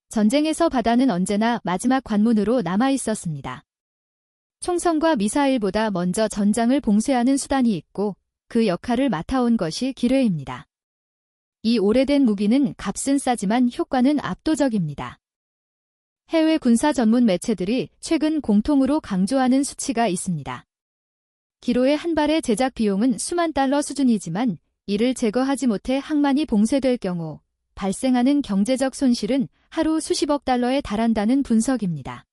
전쟁에서 바다는 언제나 마지막 관문으로 남아 있었습니다. 총성과 미사일보다 먼저 전장을 봉쇄하는 수단이 있고 그 역할을 맡아온 것이 기뢰입니다. 이 오래된 무기는 값은 싸지만 효과는 압도적입니다. 해외 군사 전문 매체들이 최근 공통으로 강조하는 수치가 있습니다. 기로의 한 발의 제작 비용은 수만 달러 수준이지만 이를 제거하지 못해 항만이 봉쇄될 경우 발생하는 경제적 손실은 하루 수십억 달러에 달한다는 분석입니다.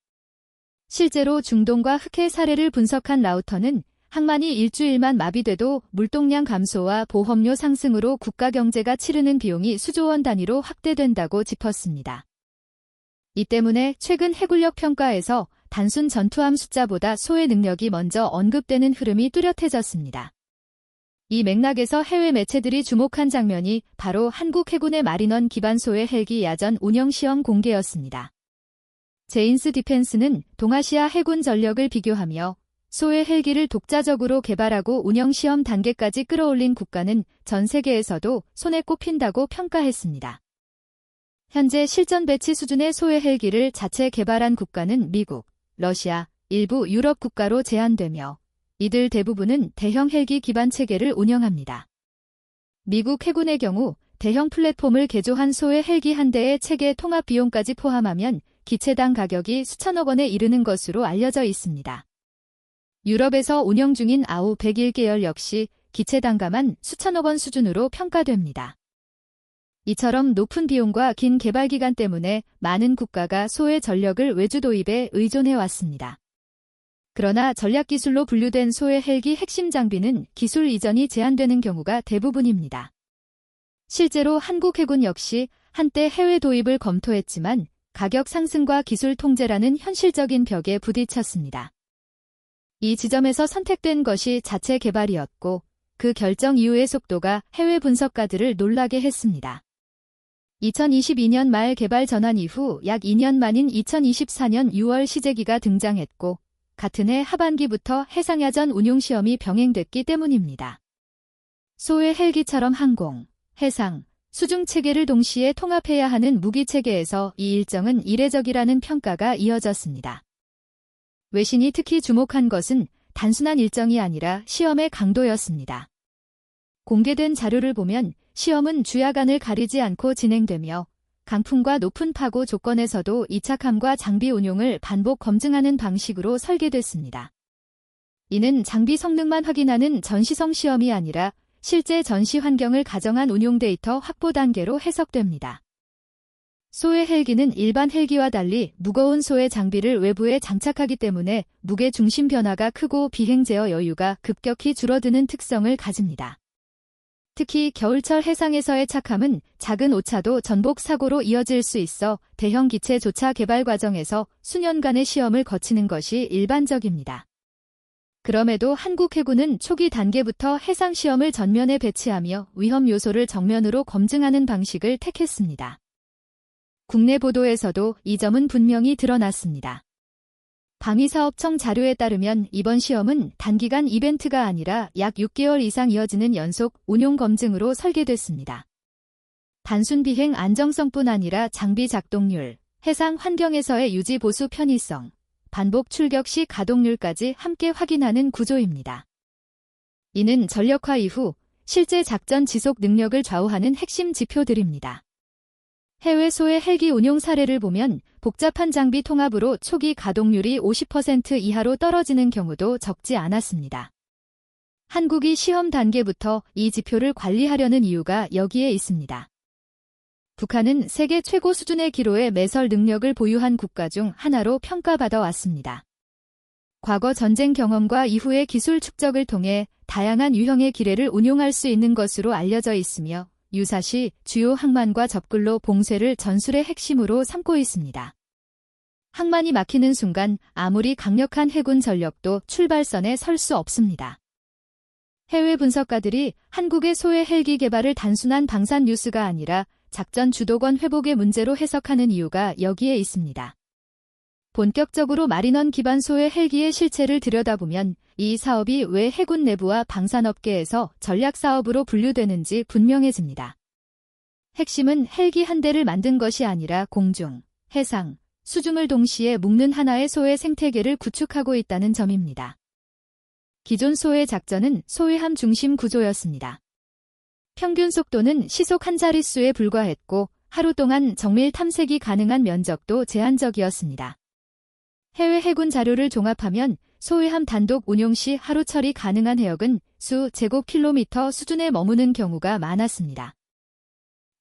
실제로 중동과 흑해 사례를 분석한 라우터는 항만이 일주일만 마비돼도 물동량 감소와 보험료 상승으로 국가 경제가 치르는 비용이 수조 원 단위로 확대된다고 짚었습니다. 이 때문에 최근 해군력 평가에서 단순 전투함 숫자보다 소해 능력이 먼저 언급되는 흐름이 뚜렷해졌습니다. 이 맥락에서 해외 매체들이 주목한 장면이 바로 한국 해군의 마린원 기반 소해 헬기 야전 운영 시험 공개였습니다. 제인스 디펜스는 동아시아 해군 전력을 비교하며 소해 헬기를 독자적으로 개발하고 운영 시험 단계까지 끌어올린 국가는 전 세계에서도 손에 꼽힌다고 평가했습니다. 현재 실전 배치 수준의 소해 헬기를 자체 개발한 국가는 미국, 러시아, 일부 유럽 국가로 제한되며 이들 대부분은 대형 헬기 기반 체계를 운영합니다. 미국 해군의 경우 대형 플랫폼을 개조한 소해 헬기 한 대의 체계 통합 비용까지 포함하면 기체당 가격이 수천억 원에 이르는 것으로 알려져 있습니다. 유럽에서 운영 중인 아우 101계열 역시 기체 단가만 수천억 원 수준으로 평가됩니다. 이처럼 높은 비용과 긴 개발 기간 때문에 많은 국가가 소해 전력을 외주 도입에 의존해왔습니다. 그러나 전략기술로 분류된 소해 헬기 핵심 장비는 기술 이전이 제한되는 경우가 대부분입니다. 실제로 한국 해군 역시 한때 해외 도입을 검토했지만 가격 상승과 기술 통제라는 현실적인 벽에 부딪혔습니다. 이 지점에서 선택된 것이 자체 개발이었고 그 결정 이후의 속도가 해외 분석가들을 놀라게 했습니다. 2022년 말 개발 전환 이후 약 2년 만인 2024년 6월 시제기가 등장했고 같은 해 하반기부터 해상야전 운용 시험이 병행됐기 때문입니다. 소해 헬기처럼 항공, 해상, 수중 체계를 동시에 통합해야 하는 무기 체계에서 이 일정은 이례적이라는 평가가 이어졌습니다. 외신이 특히 주목한 것은 단순한 일정이 아니라 시험의 강도였습니다. 공개된 자료를 보면 시험은 주야간을 가리지 않고 진행되며 강풍과 높은 파고 조건에서도 이착함과 장비 운용을 반복 검증하는 방식으로 설계됐습니다. 이는 장비 성능만 확인하는 전시성 시험이 아니라 실제 전시 환경을 가정한 운용 데이터 확보 단계로 해석됩니다. 소해 헬기는 일반 헬기와 달리 무거운 소해 장비를 외부에 장착하기 때문에 무게 중심 변화가 크고 비행 제어 여유가 급격히 줄어드는 특성을 가집니다. 특히 겨울철 해상에서의 착함은 작은 오차도 전복 사고로 이어질 수 있어 대형 기체 조차 개발 과정에서 수년간의 시험을 거치는 것이 일반적입니다. 그럼에도 한국 해군은 초기 단계부터 해상 시험을 전면에 배치하며 위험 요소를 정면으로 검증하는 방식을 택했습니다. 국내 보도에서도 이 점은 분명히 드러났습니다. 방위사업청 자료에 따르면 이번 시험은 단기간 이벤트가 아니라 약 6개월 이상 이어지는 연속 운용 검증으로 설계됐습니다. 단순 비행 안정성뿐 아니라 장비 작동률, 해상 환경에서의 유지 보수 편의성, 반복 출격 시 가동률까지 함께 확인하는 구조입니다. 이는 전력화 이후 실제 작전 지속 능력을 좌우하는 핵심 지표들입니다. 해외 소해 헬기 운용 사례를 보면 복잡한 장비 통합으로 초기 가동률이 50% 이하로 떨어지는 경우도 적지 않았습니다. 한국이 시험 단계부터 이 지표를 관리하려는 이유가 여기에 있습니다. 북한은 세계 최고 수준의 기로의 매설 능력을 보유한 국가 중 하나로 평가받아 왔습니다. 과거 전쟁 경험과 이후의 기술 축적을 통해 다양한 유형의 기뢰를 운용할 수 있는 것으로 알려져 있으며 유사시 주요 항만과 접근로 봉쇄를 전술의 핵심으로 삼고 있습니다. 항만이 막히는 순간 아무리 강력한 해군 전력도 출발선에 설 수 없습니다. 해외 분석가들이 한국의 소해 헬기 개발을 단순한 방산 뉴스가 아니라 작전 주도권 회복의 문제로 해석하는 이유가 여기에 있습니다. 본격적으로 마린원 기반 소해 헬기의 실체를 들여다보면 이 사업이 왜 해군 내부와 방산업계에서 전략사업으로 분류되는지 분명해집니다. 핵심은 헬기 한 대를 만든 것이 아니라 공중, 해상, 수중을 동시에 묶는 하나의 소의 생태계를 구축하고 있다는 점입니다. 기존 소의 작전은 소위함 중심 구조였습니다. 평균 속도는 시속 한 자릿수에 불과했고 하루 동안 정밀 탐색이 가능한 면적도 제한적이었습니다. 해외 해군 자료를 종합하면 소위함 단독 운용 시 하루 처리 가능한 해역은 수 제곱킬로미터 수준에 머무는 경우가 많았습니다.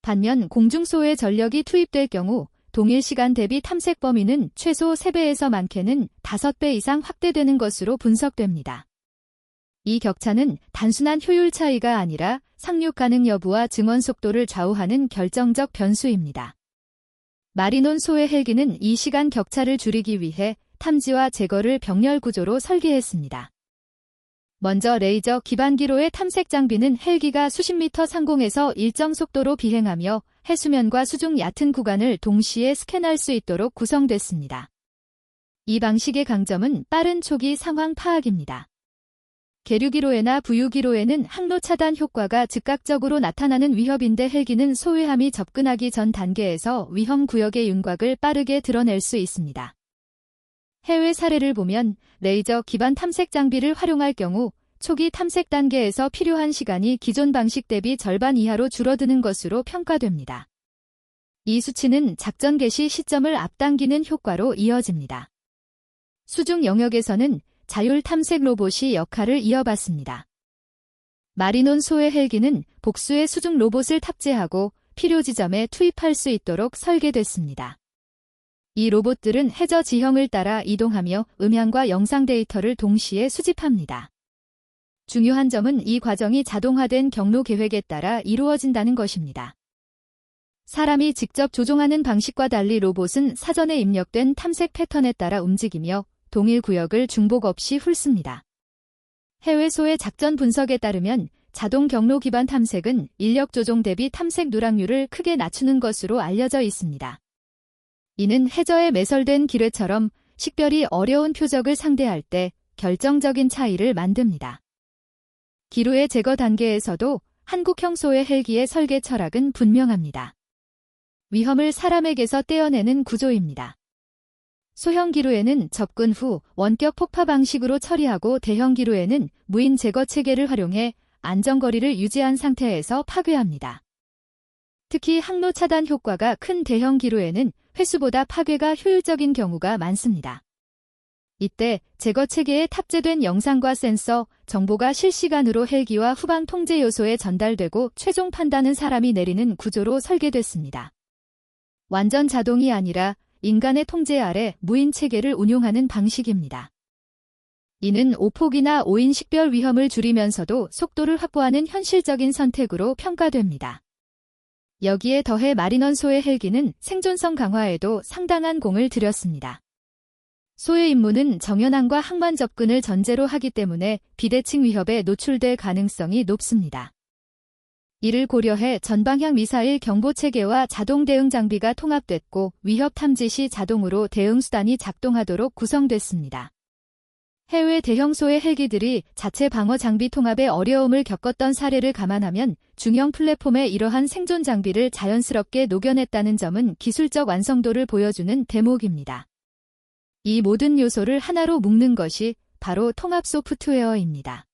반면 공중소의 전력이 투입될 경우 동일 시간 대비 탐색 범위는 최소 3배에서 많게는 5배 이상 확대되는 것으로 분석됩니다. 이 격차는 단순한 효율 차이가 아니라 상륙 가능 여부와 증원 속도를 좌우하는 결정적 변수입니다. 마리논 소의 헬기는 이 시간 격차를 줄이기 위해 탐지와 제거를 병렬 구조로 설계했습니다. 먼저 레이저 기반 기로의 탐색 장비는 헬기가 수십 미터 상공에서 일정 속도로 비행하며 해수면과 수중 얕은 구간을 동시에 스캔할 수 있도록 구성됐습니다. 이 방식의 강점은 빠른 초기 상황 파악입니다. 계류기로에나 부유기로에는 항로 차단 효과가 즉각적으로 나타나는 위협인데 헬기는 소위함이 접근하기 전 단계에서 위험 구역의 윤곽을 빠르게 드러낼 수 있습니다. 해외 사례를 보면 레이저 기반 탐색 장비를 활용할 경우 초기 탐색 단계에서 필요한 시간이 기존 방식 대비 절반 이하로 줄어드는 것으로 평가됩니다. 이 수치는 작전 개시 시점을 앞당기는 효과로 이어집니다. 수중 영역에서는 자율 탐색 로봇이 역할을 이어받습니다. 마리논 소의 헬기는 복수의 수중 로봇을 탑재하고 필요 지점에 투입할 수 있도록 설계됐습니다. 이 로봇들은 해저 지형을 따라 이동하며 음향과 영상 데이터를 동시에 수집합니다. 중요한 점은 이 과정이 자동화된 경로 계획에 따라 이루어진다는 것입니다. 사람이 직접 조종하는 방식과 달리 로봇은 사전에 입력된 탐색 패턴에 따라 움직이며 동일 구역을 중복 없이 훑습니다. 해외소의 작전 분석에 따르면 자동 경로 기반 탐색은 인력 조종 대비 탐색 누락률을 크게 낮추는 것으로 알려져 있습니다. 이는 해저에 매설된 기뢰처럼 식별이 어려운 표적을 상대할 때 결정적인 차이를 만듭니다. 기루의 제거 단계에서도 한국형 소의 헬기의 설계 철학은 분명합니다. 위험을 사람에게서 떼어내는 구조입니다. 소형 기루에는 접근 후 원격 폭파 방식으로 처리하고 대형 기루에는 무인 제거 체계를 활용해 안전거리를 유지한 상태에서 파괴합니다. 특히 항로 차단 효과가 큰 대형 기루에는 회수보다 파괴가 효율적인 경우가 많습니다. 이때 제거 체계에 탑재된 영상과 센서, 정보가 실시간으로 헬기와 후방 통제 요소에 전달되고 최종 판단은 사람이 내리는 구조로 설계됐습니다. 완전 자동이 아니라 인간의 통제 아래 무인 체계를 운용하는 방식입니다. 이는 오폭이나 오인 식별 위험을 줄이면서도 속도를 확보하는 현실적인 선택으로 평가됩니다. 여기에 더해 마리넌 소의 헬기는 생존성 강화에도 상당한 공을 들였습니다. 소의 임무는 정연함과 항만 접근을 전제로 하기 때문에 비대칭 위협에 노출될 가능성이 높습니다. 이를 고려해 전방향 미사일 경보체계와 자동 대응 장비가 통합됐고 위협 탐지 시 자동으로 대응 수단이 작동하도록 구성됐습니다. 해외 대형소의 헬기들이 자체 방어 장비 통합에 어려움을 겪었던 사례를 감안하면 중형 플랫폼에 이러한 생존 장비를 자연스럽게 녹여냈다는 점은 기술적 완성도를 보여주는 대목입니다. 이 모든 요소를 하나로 묶는 것이 바로 통합 소프트웨어입니다.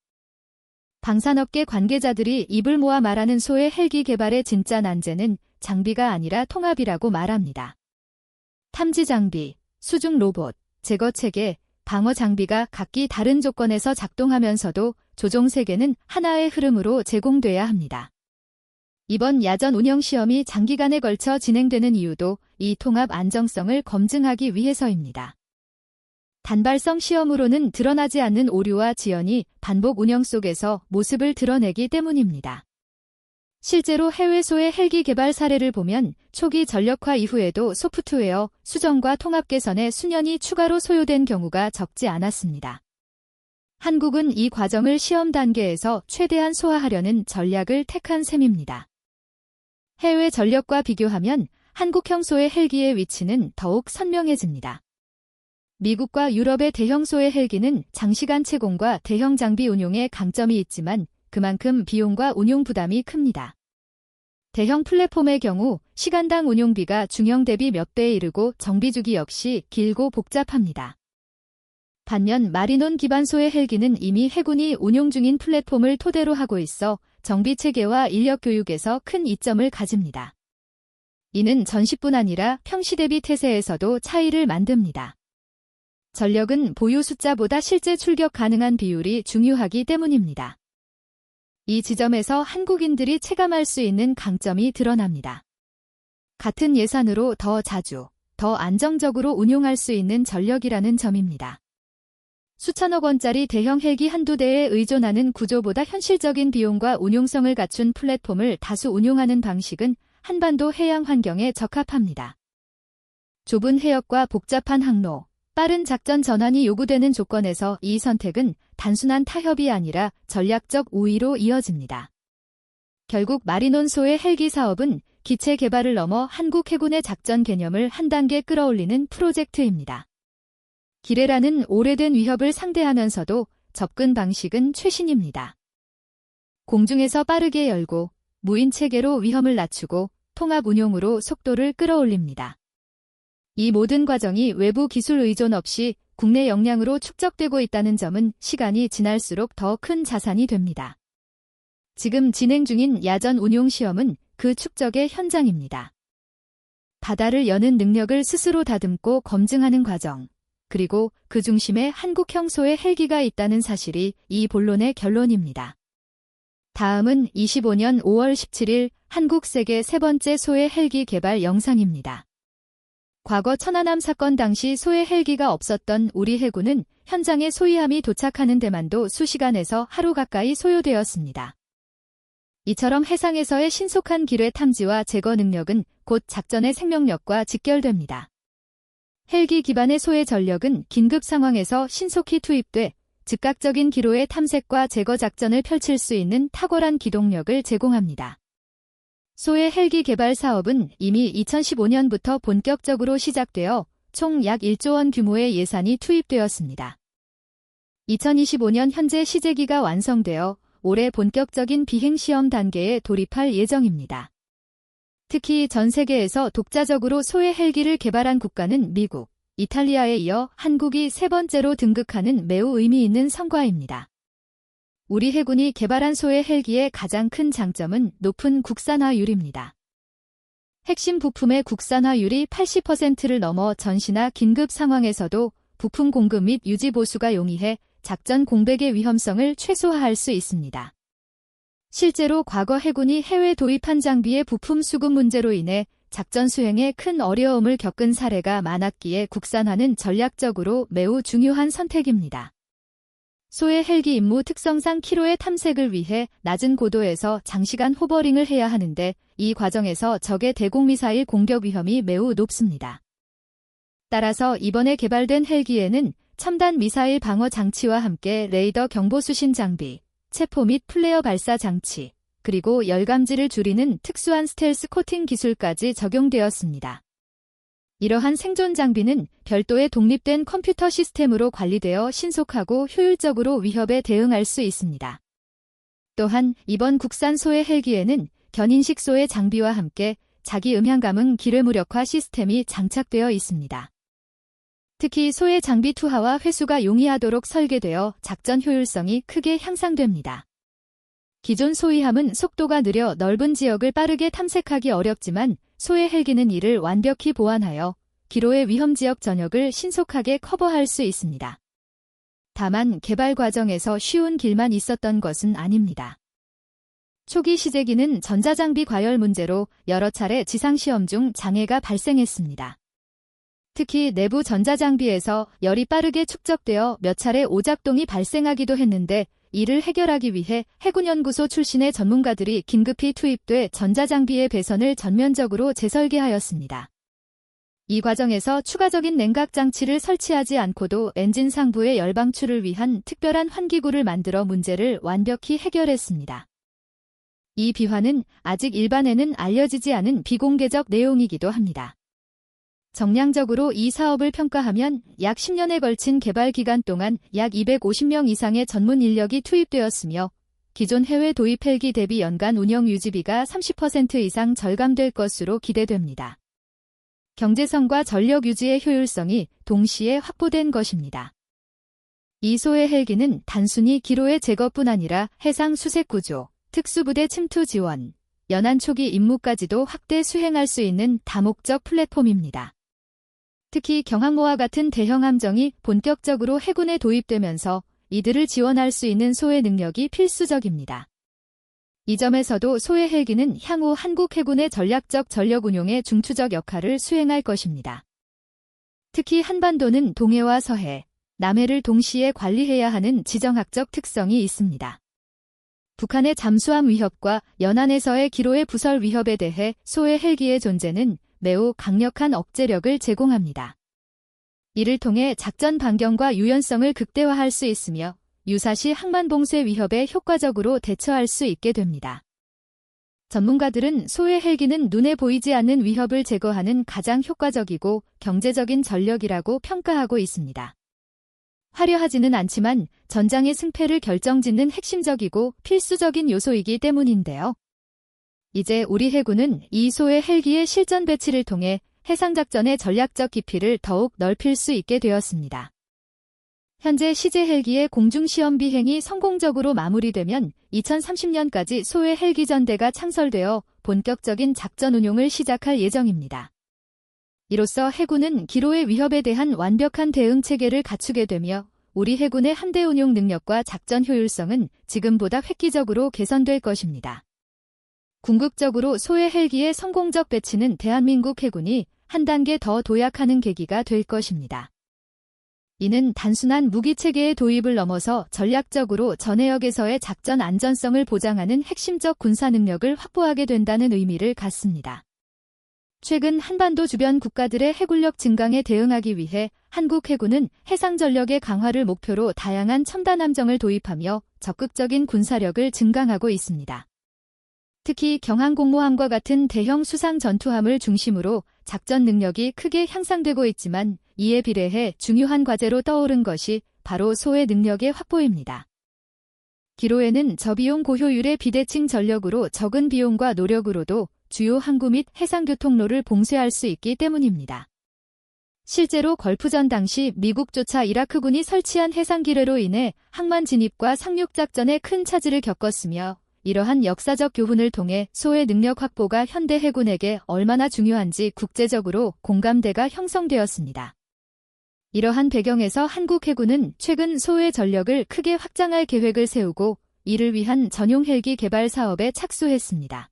방산업계 관계자들이 입을 모아 말하는 소의 헬기 개발의 진짜 난제는 장비가 아니라 통합이라고 말합니다. 탐지 장비, 수중 로봇, 제거 체계, 방어 장비가 각기 다른 조건에서 작동하면서도 조종 세계는 하나의 흐름으로 제공돼야 합니다. 이번 야전 운영 시험이 장기간에 걸쳐 진행되는 이유도 이 통합 안정성을 검증하기 위해서입니다. 단발성 시험으로는 드러나지 않는 오류와 지연이 반복 운영 속에서 모습을 드러내기 때문입니다. 실제로 해외소의 헬기 개발 사례를 보면 초기 전력화 이후에도 소프트웨어, 수정과 통합 개선에 수년이 추가로 소요된 경우가 적지 않았습니다. 한국은 이 과정을 시험 단계에서 최대한 소화하려는 전략을 택한 셈입니다. 해외 전력과 비교하면 한국형 소의 헬기의 위치는 더욱 선명해집니다. 미국과 유럽의 대형소의 헬기는 장시간 채공과 대형 장비 운용에 강점이 있지만 그만큼 비용과 운용 부담이 큽니다. 대형 플랫폼의 경우 시간당 운용비가 중형 대비 몇 배에 이르고 정비주기 역시 길고 복잡합니다. 반면 마리논 기반 소해 헬기는 이미 해군이 운용 중인 플랫폼을 토대로 하고 있어 정비 체계와 인력 교육에서 큰 이점을 가집니다. 이는 전시뿐 아니라 평시 대비 태세에서도 차이를 만듭니다. 전력은 보유 숫자보다 실제 출격 가능한 비율이 중요하기 때문입니다. 이 지점에서 한국인들이 체감할 수 있는 강점이 드러납니다. 같은 예산으로 더 자주, 더 안정적으로 운용할 수 있는 전력이라는 점입니다. 수천억 원짜리 대형 헬기 한두 대에 의존하는 구조보다 현실적인 비용과 운용성을 갖춘 플랫폼을 다수 운용하는 방식은 한반도 해양 환경에 적합합니다. 좁은 해역과 복잡한 항로, 빠른 작전 전환이 요구되는 조건에서 이 선택은 단순한 타협이 아니라 전략적 우위로 이어집니다. 결국 마리논 소해 헬기 사업은 기체 개발을 넘어 한국 해군의 작전 개념을 한 단계 끌어올리는 프로젝트입니다. 기뢰라는 오래된 위협을 상대하면서도 접근 방식은 최신입니다. 공중에서 빠르게 열고 무인 체계로 위험을 낮추고 통합 운용으로 속도를 끌어올립니다. 이 모든 과정이 외부 기술 의존 없이 국내 역량으로 축적되고 있다는 점은 시간이 지날수록 더 큰 자산이 됩니다. 지금 진행 중인 야전 운용 시험은 그 축적의 현장입니다. 바다를 여는 능력을 스스로 다듬고 검증하는 과정, 그리고 그 중심에 한국형 소해 헬기가 있다는 사실이 이 본론의 결론입니다. 다음은 25년 5월 17일 한국 세계 세 번째 소해 헬기 개발 영상입니다. 과거 천안함 사건 당시 소해 헬기가 없었던 우리 해군은 현장에 소위함이 도착하는 데만도 수시간에서 하루 가까이 소요되었습니다. 이처럼 해상에서의 신속한 기뢰 탐지와 제거 능력은 곧 작전의 생명력과 직결됩니다. 헬기 기반의 소해 전력은 긴급 상황에서 신속히 투입돼 즉각적인 기로의 탐색과 제거 작전을 펼칠 수 있는 탁월한 기동력을 제공합니다. 소해 헬기 개발 사업은 이미 2015년부터 본격적으로 시작되어 총 약 1조 원 규모의 예산이 투입되었습니다. 2025년 현재 시제기가 완성되어 올해 본격적인 비행시험 단계에 돌입할 예정입니다. 특히 전 세계에서 독자적으로 소해 헬기를 개발한 국가는 미국, 이탈리아에 이어 한국이 세 번째로 등극하는 매우 의미 있는 성과입니다. 우리 해군이 개발한 소해 헬기의 가장 큰 장점은 높은 국산화율입니다. 핵심 부품의 국산화율이 80%를 넘어 전시나 긴급 상황에서도 부품 공급 및 유지 보수가 용이해 작전 공백의 위험성을 최소화할 수 있습니다. 실제로 과거 해군이 해외 도입한 장비의 부품 수급 문제로 인해 작전 수행에 큰 어려움을 겪은 사례가 많았기에 국산화는 전략적으로 매우 중요한 선택입니다. 소해 헬기 임무 특성상 키로의 탐색을 위해 낮은 고도에서 장시간 호버링을 해야 하는데 이 과정에서 적의 대공미사일 공격 위험이 매우 높습니다. 따라서 이번에 개발된 헬기에는 첨단 미사일 방어 장치와 함께 레이더 경보 수신 장비, 체포 및 플레어 발사 장치, 그리고 열감지를 줄이는 특수한 스텔스 코팅 기술까지 적용되었습니다. 이러한 생존 장비는 별도의 독립된 컴퓨터 시스템으로 관리되어 신속하고 효율적으로 위협에 대응할 수 있습니다. 또한 이번 국산 소해 헬기에는 견인식 소해 장비와 함께 자기 음향 감응 기뢰 무력화 시스템이 장착되어 있습니다. 특히 소해 장비 투하와 회수가 용이하도록 설계되어 작전 효율성이 크게 향상됩니다. 기존 소위함은 속도가 느려 넓은 지역을 빠르게 탐색하기 어렵지만 소해 헬기는 이를 완벽히 보완하여 기로의 위험 지역 전역을 신속하게 커버할 수 있습니다. 다만 개발 과정에서 쉬운 길만 있었던 것은 아닙니다. 초기 시제기는 전자장비 과열 문제로 여러 차례 지상시험 중 장애가 발생했습니다. 특히 내부 전자장비에서 열이 빠르게 축적되어 몇 차례 오작동이 발생하기도 했는데 이를 해결하기 위해 해군연구소 출신의 전문가들이 긴급히 투입돼 전자장비의 배선을 전면적으로 재설계하였습니다. 이 과정에서 추가적인 냉각 장치를 설치하지 않고도 엔진 상부의 열 방출을 위한 특별한 환기구를 만들어 문제를 완벽히 해결했습니다. 이 비화는 아직 일반에는 알려지지 않은 비공개적 내용이기도 합니다. 정량적으로 이 사업을 평가하면 약 10년에 걸친 개발 기간 동안 약 250명 이상의 전문 인력이 투입되었으며 기존 해외 도입 헬기 대비 연간 운영 유지비가 30% 이상 절감될 것으로 기대됩니다. 경제성과 전력 유지의 효율성이 동시에 확보된 것입니다. 이 소해 헬기는 단순히 기로의 제거뿐 아니라 해상 수색 구조, 특수부대 침투 지원, 연안 초기 임무까지도 확대 수행할 수 있는 다목적 플랫폼입니다. 특히 경항모와 같은 대형 함정이 본격적으로 해군에 도입되면서 이들을 지원할 수 있는 소해 능력이 필수적입니다. 이 점에서도 소해 헬기는 향후 한국 해군의 전략적 전력 운용에 중추적 역할을 수행할 것입니다. 특히 한반도는 동해와 서해, 남해를 동시에 관리해야 하는 지정학적 특성이 있습니다. 북한의 잠수함 위협과 연안에서의 기로의 부설 위협에 대해 소해 헬기의 존재는 매우 강력한 억제력을 제공합니다. 이를 통해 작전 반경과 유연성을 극대화할 수 있으며 유사시 항만봉쇄 위협에 효과적으로 대처할 수 있게 됩니다. 전문가들은 소해 헬기는 눈에 보이지 않는 위협을 제거하는 가장 효과적이고 경제적인 전력이라고 평가하고 있습니다. 화려하지는 않지만 전장의 승패를 결정짓는 핵심적이고 필수적인 요소이기 때문인데요. 이제 우리 해군은 이 소해 헬기의 실전 배치를 통해 해상작전의 전략적 깊이를 더욱 넓힐 수 있게 되었습니다. 현재 시제 헬기의 공중시험 비행이 성공적으로 마무리되면 2030년까지 소해 헬기 전대가 창설되어 본격적인 작전 운용을 시작할 예정입니다. 이로써 해군은 기로의 위협에 대한 완벽한 대응 체계를 갖추게 되며 우리 해군의 함대 운용 능력과 작전 효율성은 지금보다 획기적으로 개선될 것입니다. 궁극적으로 소해 헬기의 성공적 배치는 대한민국 해군이 한 단계 더 도약하는 계기가 될 것입니다. 이는 단순한 무기체계의 도입을 넘어서 전략적으로 전해역에서의 작전 안전성을 보장하는 핵심적 군사 능력을 확보하게 된다는 의미를 갖습니다. 최근 한반도 주변 국가들의 해군력 증강에 대응하기 위해 한국 해군은 해상전력의 강화를 목표로 다양한 첨단 함정을 도입하며 적극적인 군사력을 증강하고 있습니다. 특히 경항공모함과 같은 대형 수상 전투함을 중심으로 작전 능력이 크게 향상되고 있지만 이에 비례해 중요한 과제로 떠오른 것이 바로 소해 능력의 확보입니다. 기로에는 저비용 고효율의 비대칭 전력으로 적은 비용과 노력으로도 주요 항구 및 해상교통로를 봉쇄할 수 있기 때문입니다. 실제로 걸프전 당시 미국조차 이라크군이 설치한 해상기뢰로 인해 항만 진입과 상륙작전에 큰 차질을 겪었으며 이러한 역사적 교훈을 통해 소해 능력 확보가 현대 해군에게 얼마나 중요한지 국제적으로 공감대가 형성되었습니다. 이러한 배경에서 한국 해군은 최근 소해 전력을 크게 확장할 계획을 세우고 이를 위한 전용 헬기 개발 사업에 착수했습니다.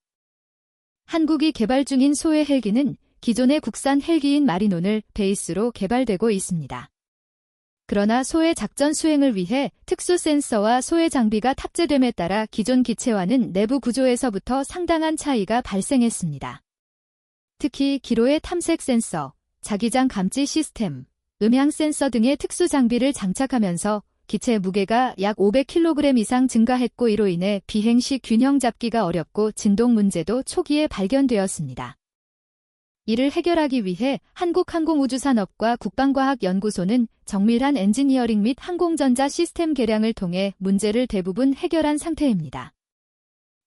한국이 개발 중인 소해 헬기는 기존의 국산 헬기인 마리논을 베이스로 개발되고 있습니다. 그러나 소해 작전 수행을 위해 특수 센서와 소해 장비가 탑재됨에 따라 기존 기체와는 내부 구조에서부터 상당한 차이가 발생했습니다. 특히 기로의 탐색 센서, 자기장 감지 시스템, 음향 센서 등의 특수 장비를 장착하면서 기체 무게가 약 500kg 이상 증가했고 이로 인해 비행 시 균형 잡기가 어렵고 진동 문제도 초기에 발견되었습니다. 이를 해결하기 위해 한국항공우주산업과 국방과학연구소는 정밀한 엔지니어링 및 항공전자 시스템 개량을 통해 문제를 대부분 해결한 상태입니다.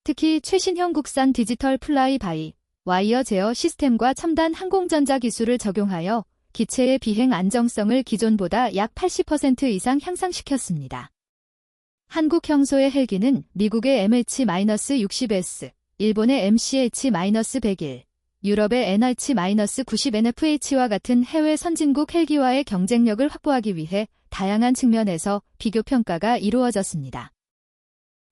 특히 최신형 국산 디지털 플라이 바이, 와이어 제어 시스템과 첨단 항공전자 기술을 적용하여 기체의 비행 안정성을 기존보다 약 80% 이상 향상시켰습니다. 한국형 소해 헬기는 미국의 MH-60S, 일본의 MCH-101, 유럽의 NH-90NFH와 같은 해외 선진국 헬기와의 경쟁력을 확보하기 위해 다양한 측면에서 비교 평가가 이루어졌습니다.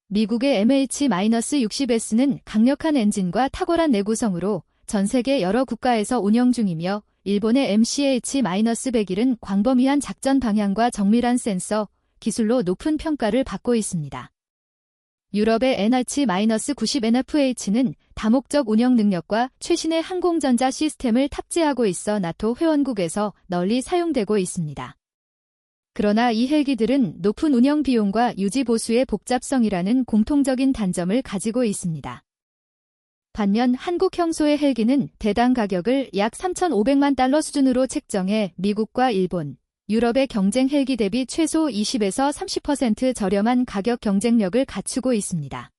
미국의 MH-60S는 강력한 엔진과 탁월한 내구성으로 전 세계 여러 국가에서 운영 중이며 일본의 MCH-101은 광범위한 작전 방향과 정밀한 센서, 기술로 높은 평가를 받고 있습니다. 유럽의 NH-90NFH는 다목적 운영 능력과 최신의 항공전자 시스템을 탑재하고 있어 나토 회원국에서 널리 사용되고 있습니다. 그러나 이 헬기들은 높은 운영 비용과 유지 보수의 복잡성이라는 공통적인 단점을 가지고 있습니다. 반면 한국형 소해 헬기는 대당 가격을 약 3,500만 달러 수준으로 책정해 미국과 일본, 유럽의 경쟁 헬기 대비 최소 20에서 30% 저렴한 가격 경쟁력을 갖추고 있습니다.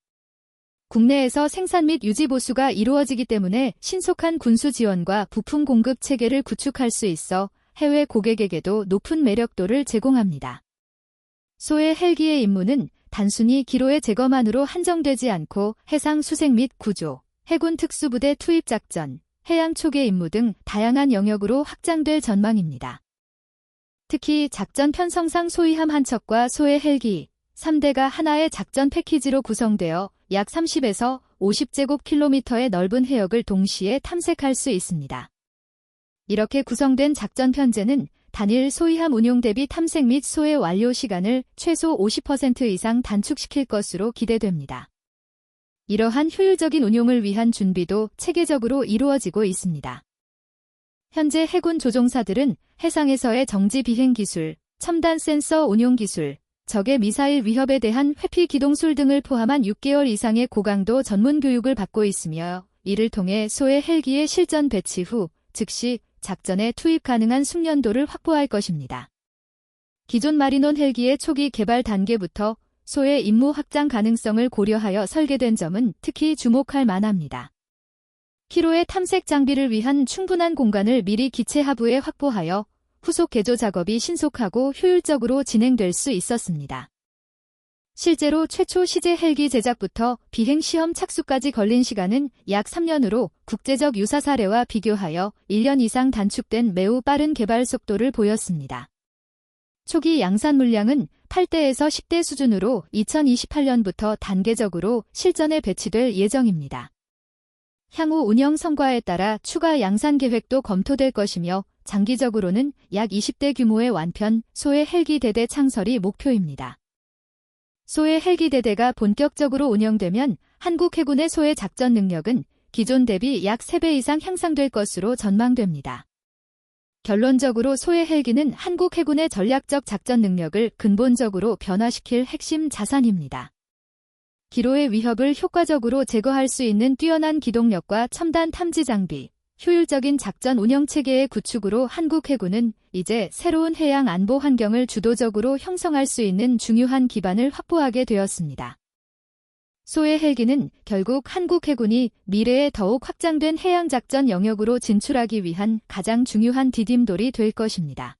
국내에서 생산 및 유지 보수가 이루어지기 때문에 신속한 군수 지원과 부품 공급 체계를 구축할 수 있어 해외 고객에게도 높은 매력도를 제공합니다. 소해 헬기의 임무는 단순히 기로의 제거만으로 한정되지 않고 해상 수색 및 구조, 해군 특수부대 투입 작전, 해양 초계 임무 등 다양한 영역으로 확장될 전망입니다. 특히 작전 편성상 소위함 한 척과 소해 헬기 3대가 하나의 작전 패키지로 구성되어 약 30에서 50제곱킬로미터의 넓은 해역을 동시에 탐색할 수 있습니다. 이렇게 구성된 작전 편제는 단일 소위함 운용 대비 탐색 및 소해 완료 시간을 최소 50% 이상 단축시킬 것으로 기대됩니다. 이러한 효율적인 운용을 위한 준비도 체계적으로 이루어지고 있습니다. 현재 해군 조종사들은 해상에서의 정지 비행 기술, 첨단 센서 운용 기술, 적의 미사일 위협에 대한 회피 기동술 등을 포함한 6개월 이상의 고강도 전문 교육을 받고 있으며 이를 통해 소해 헬기의 실전 배치 후 즉시 작전에 투입 가능한 숙련도를 확보할 것입니다. 기존 마리논 헬기의 초기 개발 단계부터 소해 임무 확장 가능성을 고려하여 설계된 점은 특히 주목할 만합니다. 키로의 탐색 장비를 위한 충분한 공간을 미리 기체 하부에 확보하여 후속 개조 작업이 신속하고 효율적으로 진행될 수 있었습니다. 실제로 최초 시제 헬기 제작부터 비행 시험 착수까지 걸린 시간은 약 3년으로 국제적 유사 사례와 비교하여 1년 이상 단축된 매우 빠른 개발 속도를 보였습니다. 초기 양산 물량은 8대에서 10대 수준으로 2028년부터 단계적으로 실전에 배치될 예정입니다. 향후 운영 성과에 따라 추가 양산 계획도 검토될 것이며 장기적으로는 약 20대 규모의 완편 소해 헬기 대대 창설이 목표입니다. 소해 헬기 대대가 본격적으로 운영되면 한국 해군의 소해 작전 능력은 기존 대비 약 3배 이상 향상될 것으로 전망됩니다. 결론적으로 소해 헬기는 한국 해군의 전략적 작전 능력을 근본적으로 변화시킬 핵심 자산입니다. 기로의 위협을 효과적으로 제거할 수 있는 뛰어난 기동력과 첨단 탐지 장비, 효율적인 작전 운영 체계의 구축으로 한국 해군은 이제 새로운 해양 안보 환경을 주도적으로 형성할 수 있는 중요한 기반을 확보하게 되었습니다. 소해 헬기는 결국 한국 해군이 미래에 더욱 확장된 해양 작전 영역으로 진출하기 위한 가장 중요한 디딤돌이 될 것입니다.